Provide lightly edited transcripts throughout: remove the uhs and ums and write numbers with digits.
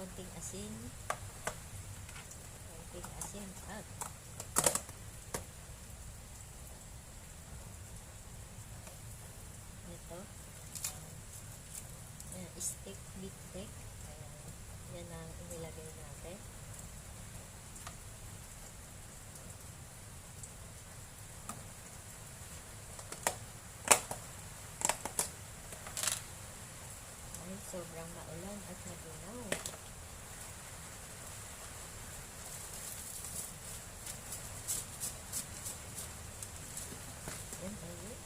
konting asin. Konting asin at ito. Steak, beef steak. Yan ang inilagay natin. Ay, sobrang maulan at magunaw. Yan, ayun.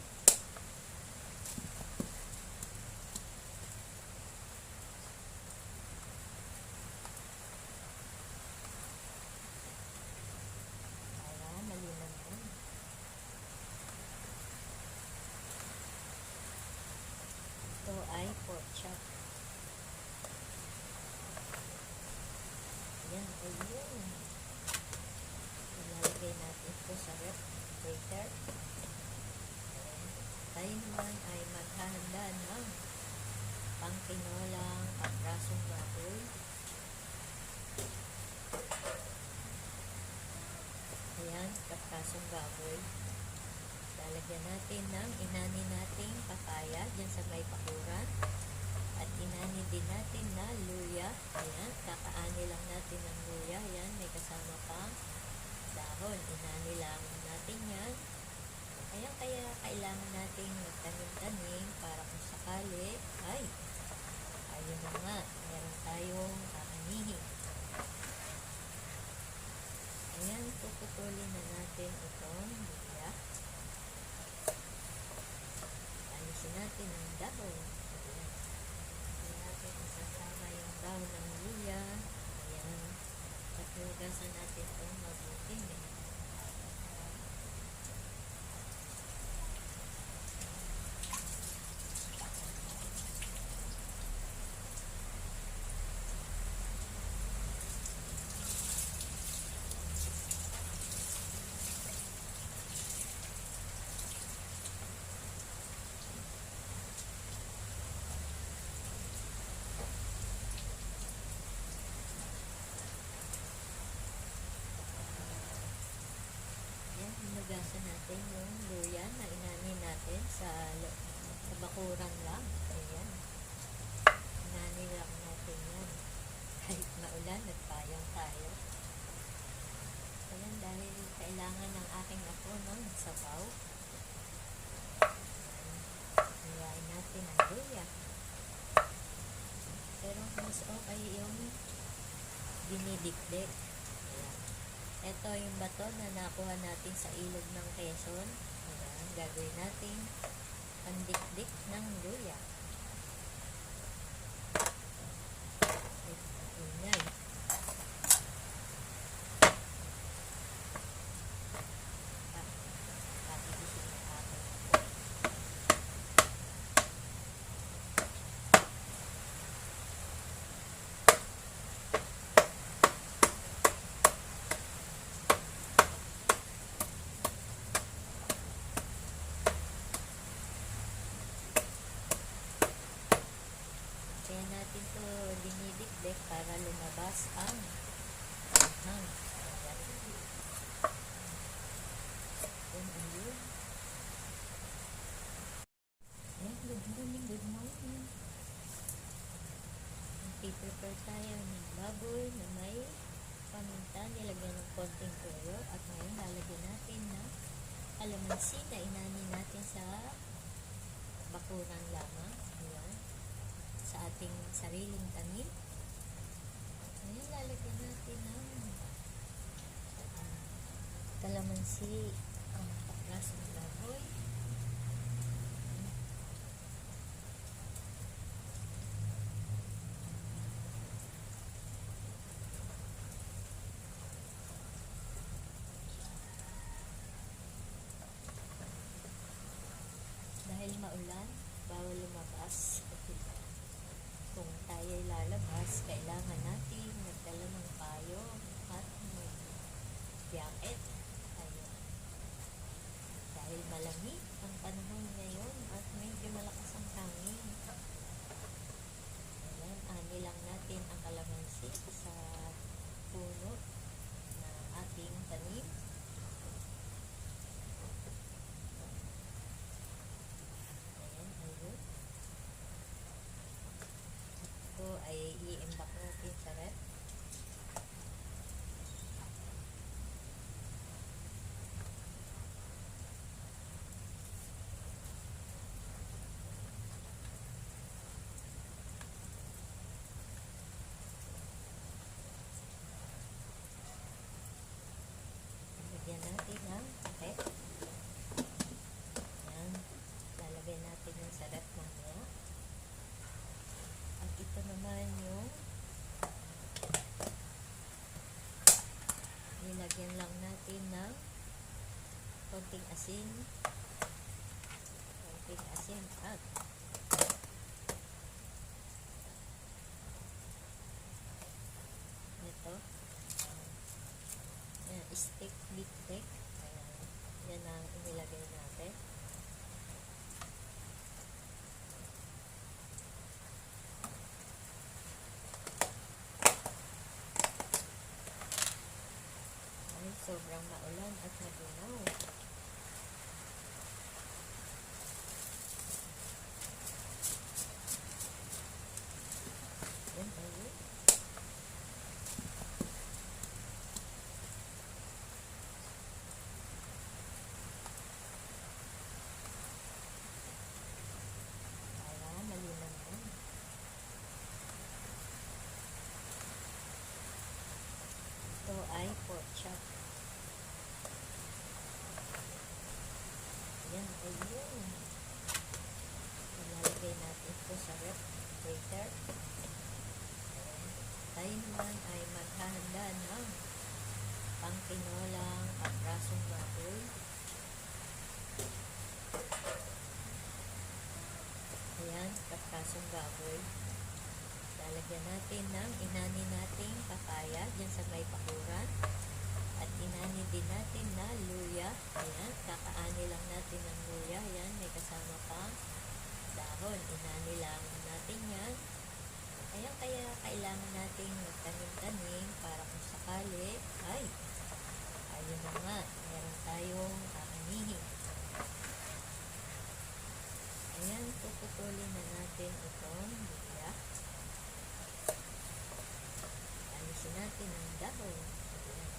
Ito ay pork chop. Yan, ayun. Ilalagay natin ito sa refrigerator. Tayo naman ay maghahanda ng pangtinolang kaprasong baboy. Ayan, kaprasong baboy. Lalagyan natin ng inani nating papaya dyan sa may pakuran. At inani din natin na luya. Ayan, kakaani lang natin ng luya. Ayan, may kasama pang dahon. Inani lang natin yan. Ayan, kaya kailangan natin magtanim-tanim para kung sakali ay ayun na nga, meron tayong kakanihin. Ayan, puputulin na natin itong luya. Alisin natin ang dahon. Ayan. Ayan natin isasama yung dahon ng luya. Ayan. At hugasan natin itong mabuti. Hinugasan natin yung luya na inani natin sa bakurang lang. Ayan. Inani lang natin yan. Kahit maulan, nagpayang tayo. Ayan, dahil kailangan ng aking apo ng sabaw. Hiwain natin ang luya. Pero mas okay yung dinidikdik. Ito yung bato na nakuha natin sa ilog ng Quezon. Ayan, gagawin natin pandikdik ng luya. Ayan. Kaya natin ito dinidikdik para lumabas ang anghang. Ayan, ayun. Ayan, good morning, good morning. Prepare tayo ng baboy na may paminta, nilagyan ng konting toyo, at ngayon lalagyan natin ng kalamansi na inani natin sa bakuran lamang. Ayan. Sa ating sariling tanim. Ayan, lalagyan natin ng kalamansi ang kaprasong baboy. Dahil maulan, bawal lumabas. Kung tayo lalabas, kailangan natin magdala ng payo at jacket. Ayun. Dahil malamig ang panahon ngayon at medyo malakas ang hangin. Ayan, ani lang natin ang kalamansi. ay i-imbak natin sa ref. Lagyan natin ng kape. Yan. Lalagay natin yung sa ref mamaya. At ito naman yung nilagyan lang natin ng konting asin at ito steak biftek. Ayan. Yan ang inilagay natin. Ay, sobrang maulan at magunaw. Yan ay ito ay pork chop. Yan ay yun. Ilalagay natin ito sa refrigerator. Tayo naman ay maghahanda ng pangtinolang kaprasong baboy. Ayan, kaprasong baboy. Lalagyan natin ng inani nating papaya dyan sa may pakuran. At inani din natin na luya. Ayan, kakaani lang natin ng luya. Ayan, may kasama pang dahon. Inani lang natin yan. Ayan, kaya kailangan natin magtanim-tanim para kung sakali ay ayun na nga, meron tayong kakanihin. Ayan, puputulin na natin itong luya. Alisin natin ang dahon. Ayan.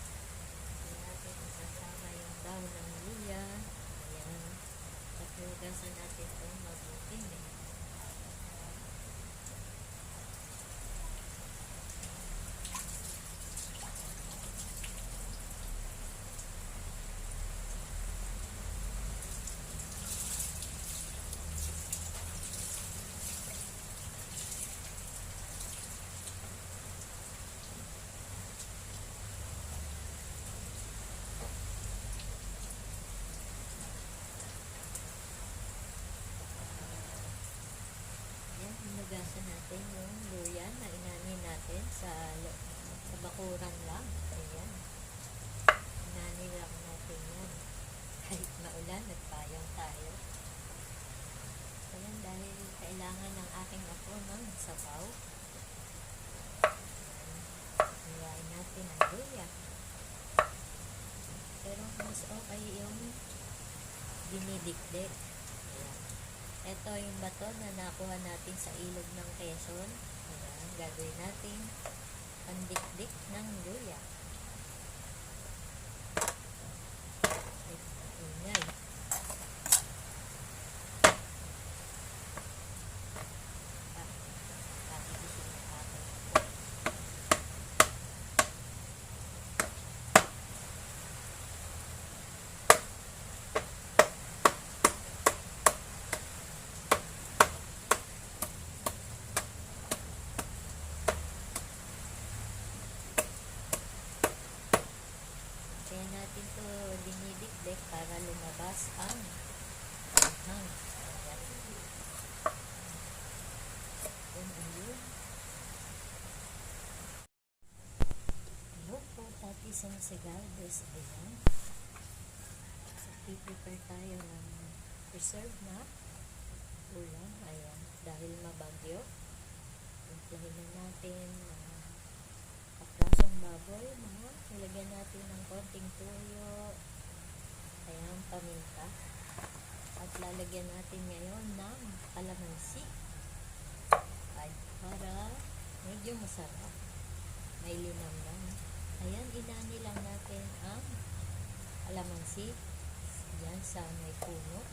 Ayan natin isasama yung dahon ng luya. Ayan. At hugasan natin itong mabuti. Hinugasan natin yung luya na inanin natin sa bakuran lang. Ayan. Inanin lang natin yan. Kahit maulan, nagpayong tayo. Ayan, dahil kailangan ng aking apo ng sabaw. Hiwain natin ang luya. Pero mas okay yung dinidikdik. Ayan. Ito yung bato na nakuha natin sa ilog ng Quezon. Ayan, gagawin natin pandikdik ng luya. Ayan. Kaya natin ito dinidikdik para lumabas ang anghang. Ayan. Ayun. Hello po, Tati Sansegaldes. Ayan. So, prepare tayo ng preserve na ulam. Ayan. Dahil mabagyo, implahin na natin kaprasong baboy. Nilagyan natin ng konting toyo. Ayan, paminta. At lalagyan natin ngayon ng kalamansi. Ay, para Medyo masarap. May linamnam. Ayan, inani lang natin ang kalamansi. Yan sa may puno.